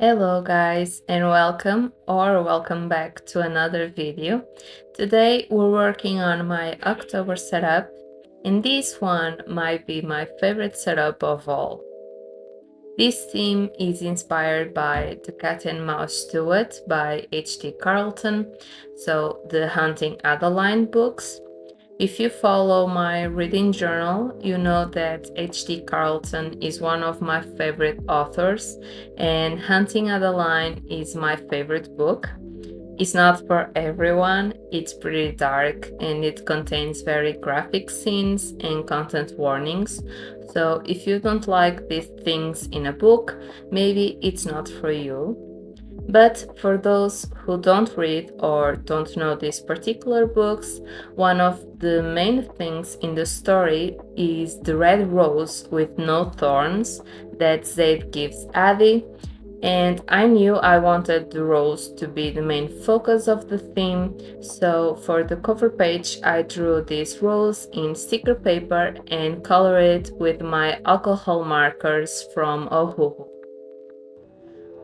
Hello guys and welcome back to another video. Today we're working on my October setup and this one might be my favorite setup of all. This theme is inspired by the Cat and Mouse Duet by H.D. Carlton, so the Haunting Adeline books. If you follow my reading journal, you know that H.D. Carlton is one of my favorite authors, and Hunting Adeline is my favorite book. It's not for everyone, it's pretty dark and it contains very graphic scenes and content warnings. So, if you don't like these things in a book, maybe it's not for you. But for those who don't read or don't know these particular books, one of the main things in the story is the red rose with no thorns that Zaid gives Addie, and I knew I wanted the rose to be the main focus of the theme, so for the cover page I drew this rose in sticker paper and colored it with my alcohol markers from Ohuhu.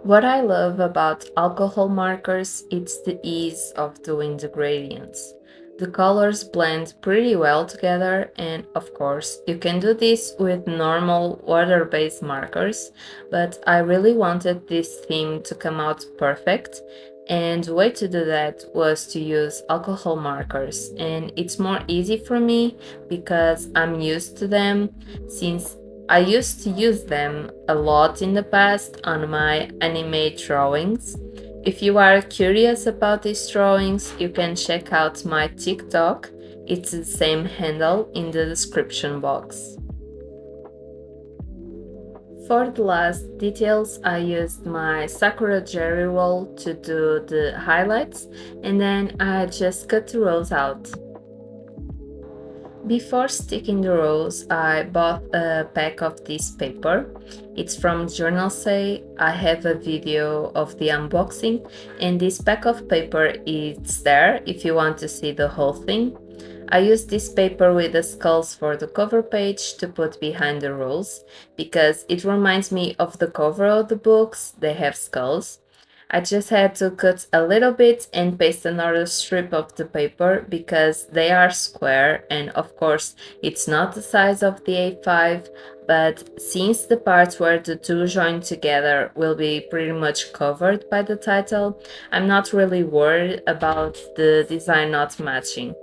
What I love about alcohol markers is the ease of doing the gradients. The colors blend pretty well together, and of course you can do this with normal water-based markers, but I really wanted this theme to come out perfect, and the way to do that was to use alcohol markers, and it's more easy for me because I'm used to them since I used to use them a lot in the past on my anime drawings. If you are curious about these drawings, you can check out my TikTok. It's the same handle in the description box. For the last details, I used my Sakura Jerry roll to do the highlights, and then I just cut the rows out. Before sticking the rows, I bought a pack of this paper. It's from Journal Say. I have a video of the unboxing, and this pack of paper is there if you want to see the whole thing. I used this paper with the skulls for the cover page to put behind the rules because it reminds me of the cover of the books. They have skulls. I just had to cut a little bit and paste another strip of the paper because they are square, and of course it's not the size of the A5, but since the parts where the two join together will be pretty much covered by the title, I'm not really worried about the design not matching.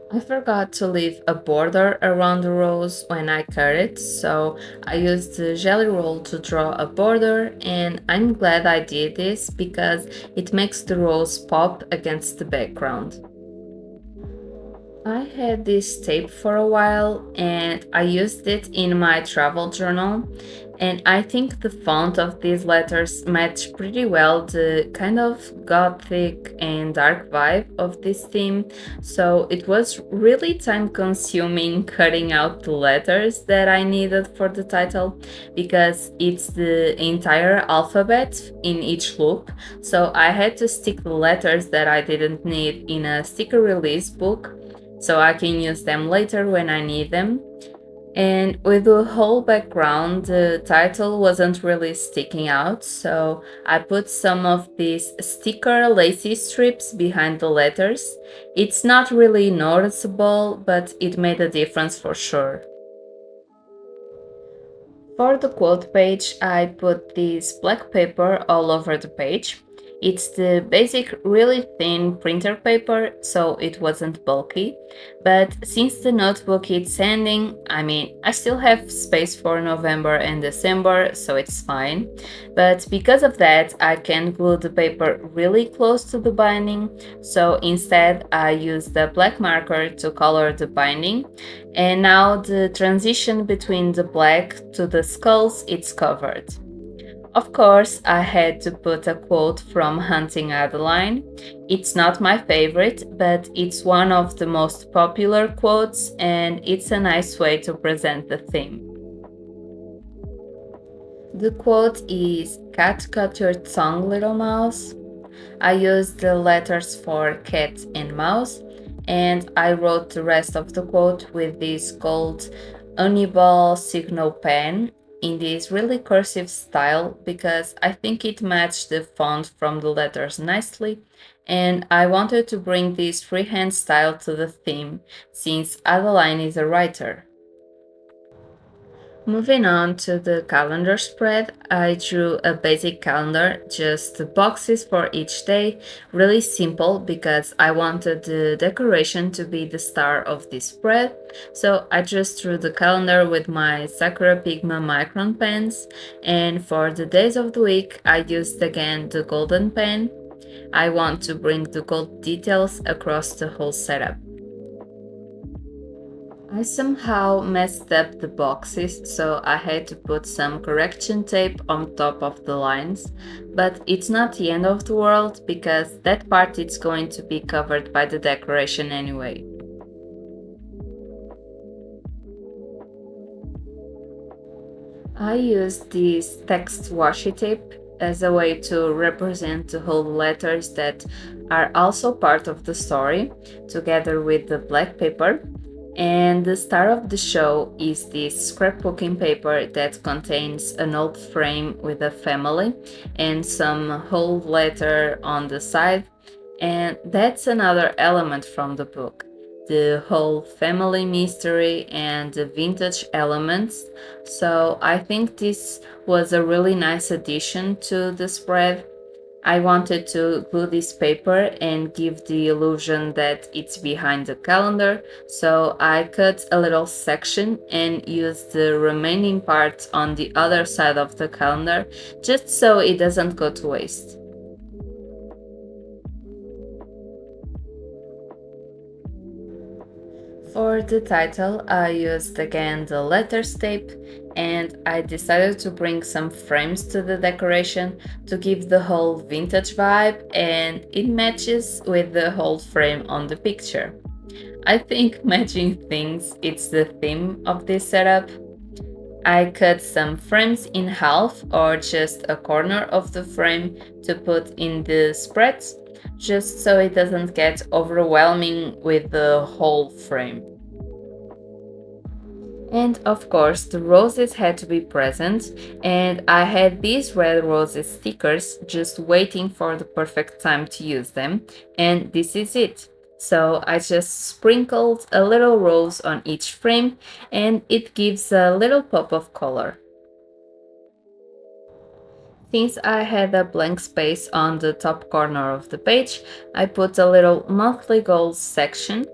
I forgot to leave a border around the rose when I cut it, so I used the jelly roll to draw a border, and I'm glad I did this because it makes the rose pop against the background. I had this tape for a while and I used it in my travel journal, and I think the font of these letters match pretty well the kind of gothic and dark vibe of this theme, so it was really time consuming cutting out the letters that I needed for the title because it's the entire alphabet in each loop, so I had to stick the letters that I didn't need in a sticker release book so I can use them later when I need them. And with the whole background, the title wasn't really sticking out, so I put some of these sticker lacy strips behind the letters. It's not really noticeable, but it made a difference for sure. For the quote page, I put this black paper all over the page. It's the basic really thin printer paper, so it wasn't bulky. But since the notebook is ending, I still have space for November and December, so it's fine. But because of that, I can glue the paper really close to the binding, so instead I use the black marker to color the binding. And now the transition between the black to the skulls, it's covered. Of course, I had to put a quote from Hunting Adeline. It's not my favorite, but it's one of the most popular quotes, and it's a nice way to present the theme. The quote is, "Cat cut your tongue, little mouse." I used the letters for cat and mouse, and I wrote the rest of the quote with this gold Uniball signal pen. in this really cursive style because I think it matched the font from the letters nicely, and I wanted to bring this freehand style to the theme since Adeline is a writer. Moving on to the calendar spread, I drew a basic calendar, just boxes for each day, really simple because I wanted the decoration to be the star of this spread. So I just drew the calendar with my Sakura Pigma Micron pens, and for the days of the week I used again the golden pen. I want to bring the gold details across the whole setup. I somehow messed up the boxes, so I had to put some correction tape on top of the lines, but it's not the end of the world because that part is going to be covered by the decoration anyway. I used this text washi tape as a way to represent the whole letters that are also part of the story, together with the black paper. And the star of the show is this scrapbooking paper that contains an old frame with a family and some whole letter on the side. And that's another element from the book, the whole family mystery and the vintage elements. So I think this was a really nice addition to the spread. I wanted to glue this paper and give the illusion that it's behind the calendar, so I cut a little section and used the remaining part on the other side of the calendar, just so it doesn't go to waste. For the title, I used again the letters tape, and I decided to bring some frames to the decoration to give the whole vintage vibe, and it matches with the whole frame on the picture. I think matching things is the theme of this setup. I cut some frames in half or just a corner of the frame to put in the spreads, just so it doesn't get overwhelming with the whole frame. And of course, the roses had to be present, and I had these red roses stickers just waiting for the perfect time to use them, and this is it. So I just sprinkled a little rose on each frame, and it gives a little pop of color. Since I had a blank space on the top corner of the page, I put a little monthly goals section.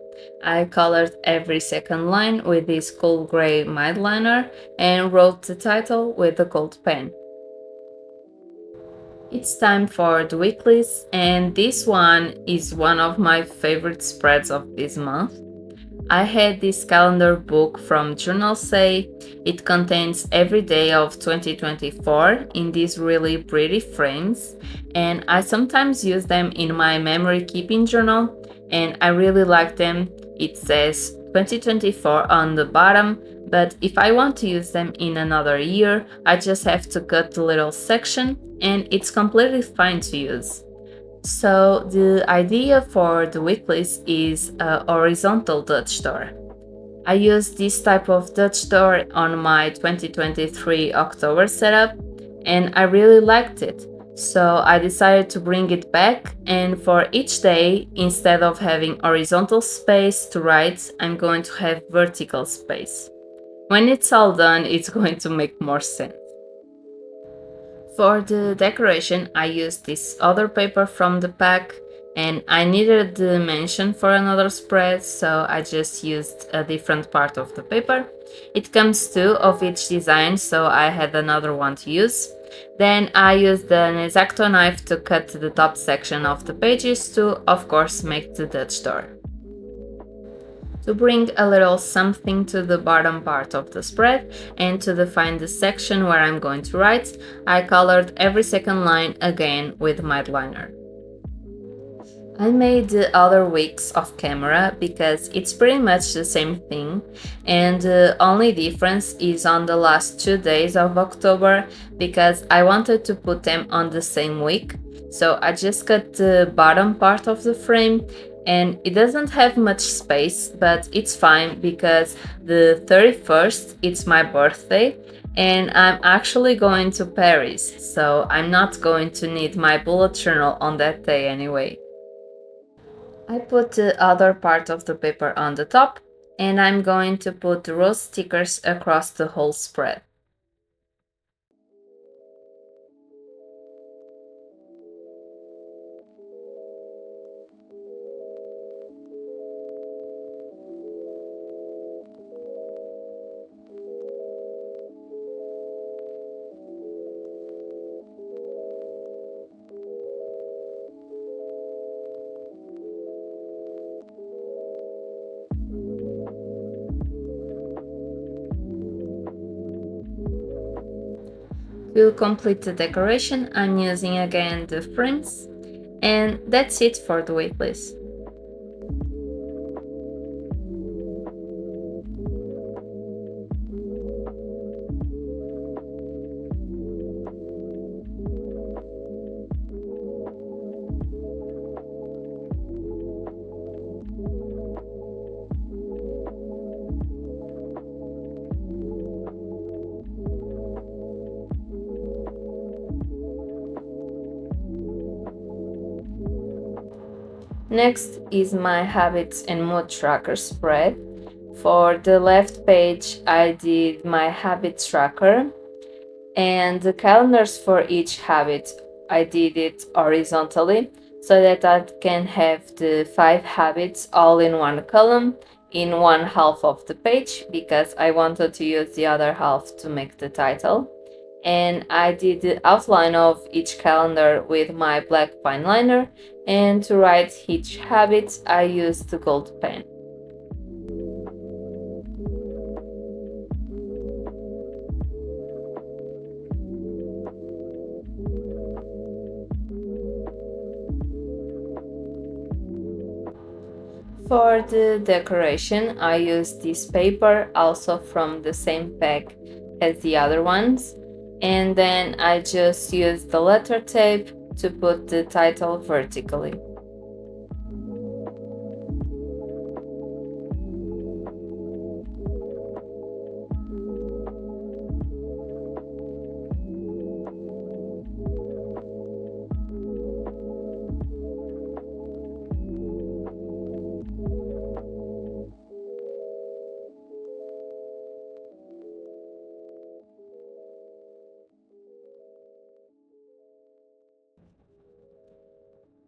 I colored every second line with this cool gray Mildliner and wrote the title with a gold pen. It's time for the weeklies, and this one is one of my favorite spreads of this month. I had this calendar book from Journal Say. It contains every day of 2024 in these really pretty frames, and I sometimes use them in my memory keeping journal, and I really like them. It says 2024 on the bottom, but if I want to use them in another year, I just have to cut the little section, and it's completely fine to use. So the idea for the weeklies is a horizontal Dutch door. I used this type of Dutch door on my 2023 October setup, and I really liked it. So I decided to bring it back, and for each day, instead of having horizontal space to write, I'm going to have vertical space. When it's all done, it's going to make more sense. For the decoration, I used this other paper from the pack, and I needed the dimension for another spread, so I just used a different part of the paper. It comes two of each design, so I had another one to use. Then I used an X-Acto knife to cut the top section of the pages to, of course, make the Dutch door. To bring a little something to the bottom part of the spread and to define the section where I'm going to write, I colored every second line again with Mildliner. I made the other weeks off camera because it's pretty much the same thing, and the only difference is on the last 2 days of October because I wanted to put them on the same week. So I just cut the bottom part of the frame, and it doesn't have much space, but it's fine because the 31st it's my birthday, And I'm actually going to Paris, so I'm not going to need my bullet journal on that day anyway. I put the other part of the paper on the top, and I'm going to put the rose stickers across the whole spread. To complete the decoration, I'm using again the frames, and that's it for the waitlist. Next is my habits and mood tracker spread. For the left page, I did my habit tracker, and the calendars for each habit, I did it horizontally so that I can have the 5 habits all in one column in one half of the page, because I wanted to use the other half to make the title. And I did the outline of each calendar with my black fine liner, and to write each habit I used the gold pen. For the decoration, I used this paper, also from the same pack as the other ones, and then I just used the letter tape to put the title vertically.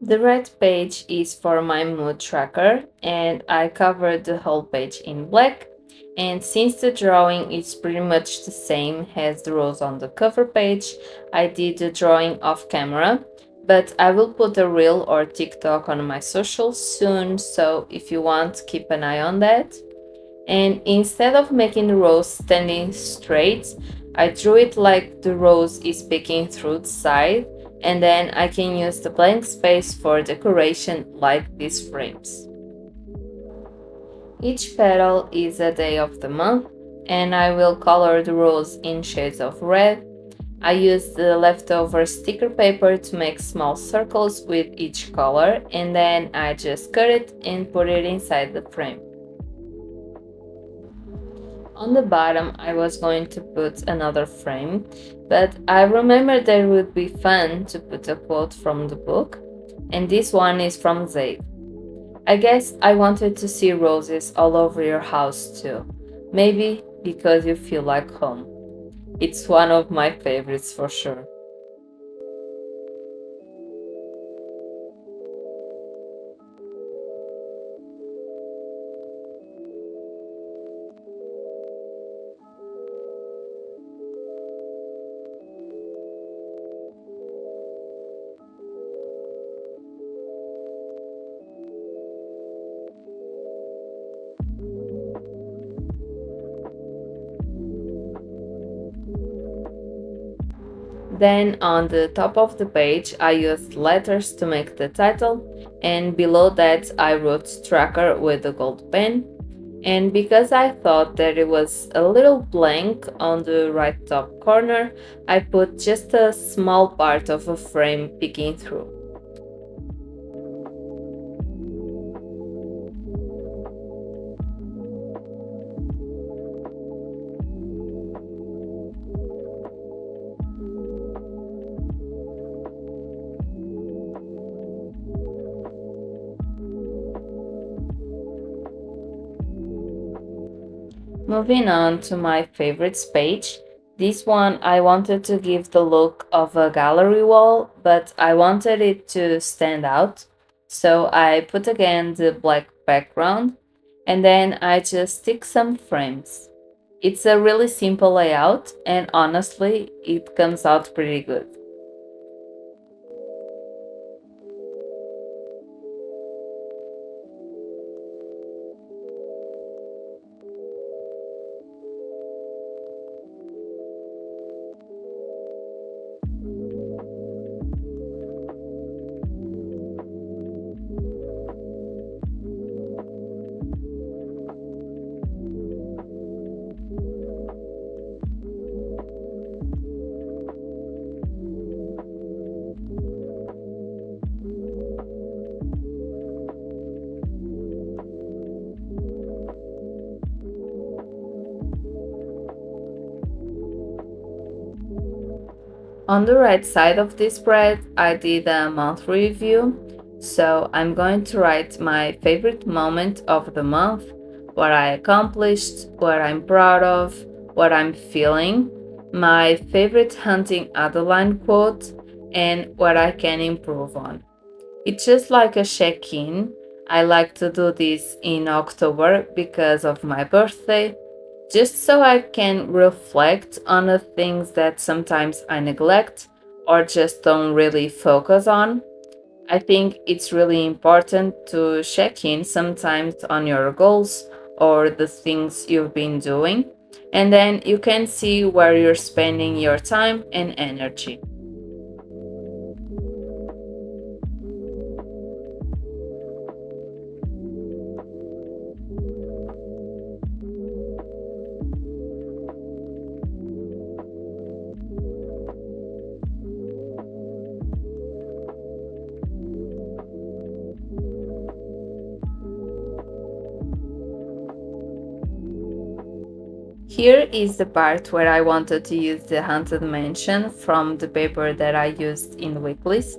The right page is for my mood tracker, and I covered the whole page in black. And since the drawing is pretty much the same as the rose on the cover page, I did the drawing off camera, but I will put a reel or TikTok on my socials soon, so if you want, keep an eye on that. And instead of making the rose standing straight, I drew it like the rose is peeking through the side, and then I can use the blank space for decoration like these frames. Each petal is a day of the month, and I will color the rose in shades of red. I used the leftover sticker paper to make small circles with each color, and then I just cut it and put it inside the frame. On the bottom, I was going to put another frame, but I remembered that it would be fun to put a quote from the book, and this one is from Zaid. I guess I wanted to see roses all over your house too, maybe because you feel like home. It's one of my favorites for sure. Then on the top of the page, I used letters to make the title, and below that I wrote tracker with a gold pen. And because I thought that it was a little blank on the right top corner, I put just a small part of a frame peeking through. Moving on to my favorites page. This one I wanted to give the look of a gallery wall, but I wanted it to stand out. So I put again the black background and then I just stick some frames. It's a really simple layout and honestly, it comes out pretty good. On the right side of this spread, I did a monthly review, so I'm going to write my favorite moment of the month, what I accomplished, what I'm proud of, what I'm feeling, my favorite Haunting Adeline quote, and what I can improve on. It's just like a check-in. I like to do this in October because of my birthday, just so I can reflect on the things that sometimes I neglect or just don't really focus on. I think it's really important to check in sometimes on your goals or the things you've been doing, and then you can see where you're spending your time and energy. Here is the part where I wanted to use the Haunted Mansion from the paper that I used in weeklies.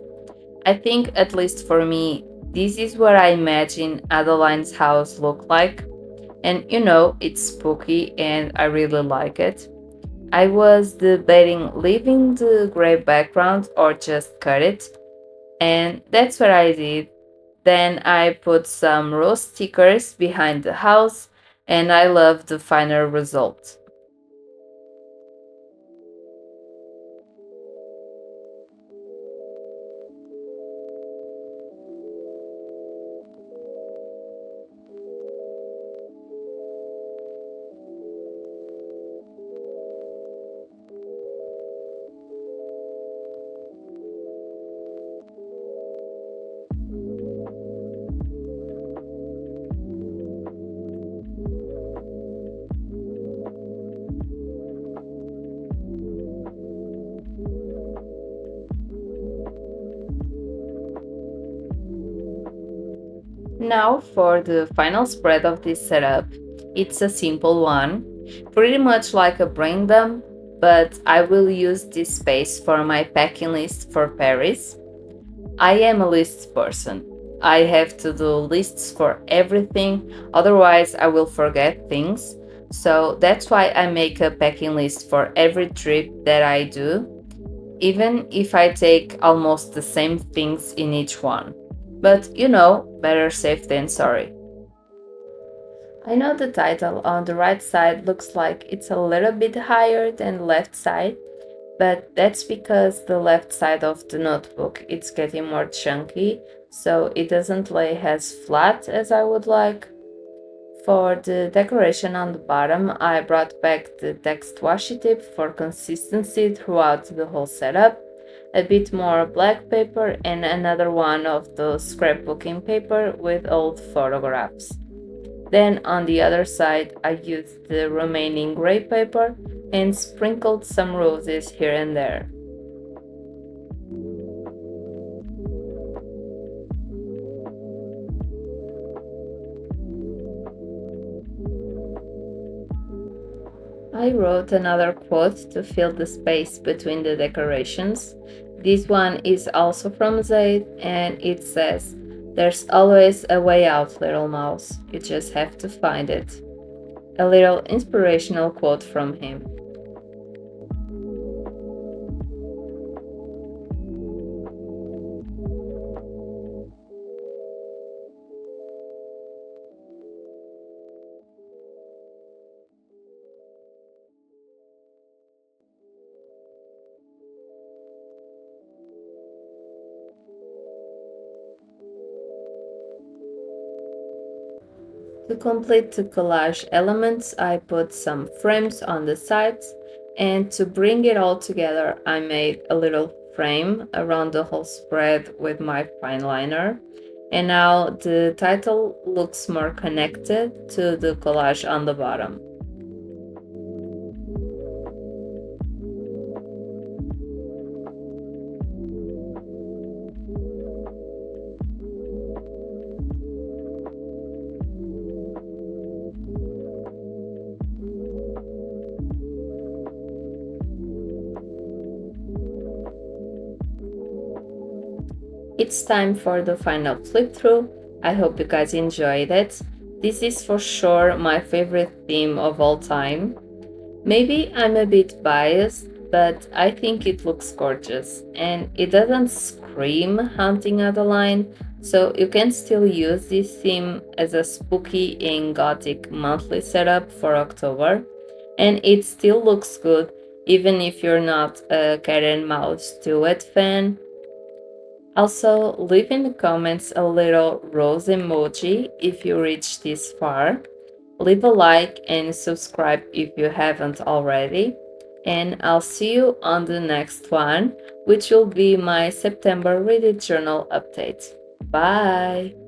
I think, at least for me, this is what I imagine Adeline's house look like. And it's spooky and I really like it. I was debating leaving the gray background or just cut it, and that's what I did. Then I put some rose stickers behind the house, and I love the final result. Now for the final spread of this setup. It's a simple one, pretty much like a brain dump, but I will use this space for my packing list for Paris. I am a lists person. I have to do lists for everything, otherwise I will forget things. So that's why I make a packing list for every trip that I do, even if I take almost the same things in each one. But better safe than sorry. I know the title on the right side looks like it's a little bit higher than the left side, but that's because the left side of the notebook it's getting more chunky, so it doesn't lay as flat as I would like. For the decoration on the bottom, I brought back the text washi tape for consistency throughout the whole setup, a bit more black paper and another one of those scrapbooking paper with old photographs. Then on the other side, I used the remaining gray paper and sprinkled some roses here and there. I wrote another quote to fill the space between the decorations. This one is also from Zaid and it says, "There's always a way out, little mouse. You just have to find it." a little inspirational quote from him. To complete the collage elements, I put some frames on the sides, and to bring it all together, I made a little frame around the whole spread with my fine liner. And now the title looks more connected to the collage on the bottom. It's time for the final flip through. I hope you guys enjoyed it. This is for sure my favorite theme of all time. Maybe I'm a bit biased, but I think it looks gorgeous and it doesn't scream Haunting Adeline, so you can still use this theme as a spooky and gothic monthly setup for October, and it still looks good even if you're not a Cat and Mouse Duet fan. Also, leave in the comments a little rose emoji if you reach this far. Leave a like and subscribe if you haven't already. And I'll see you on the next one, which will be my September Read It Journal update. Bye!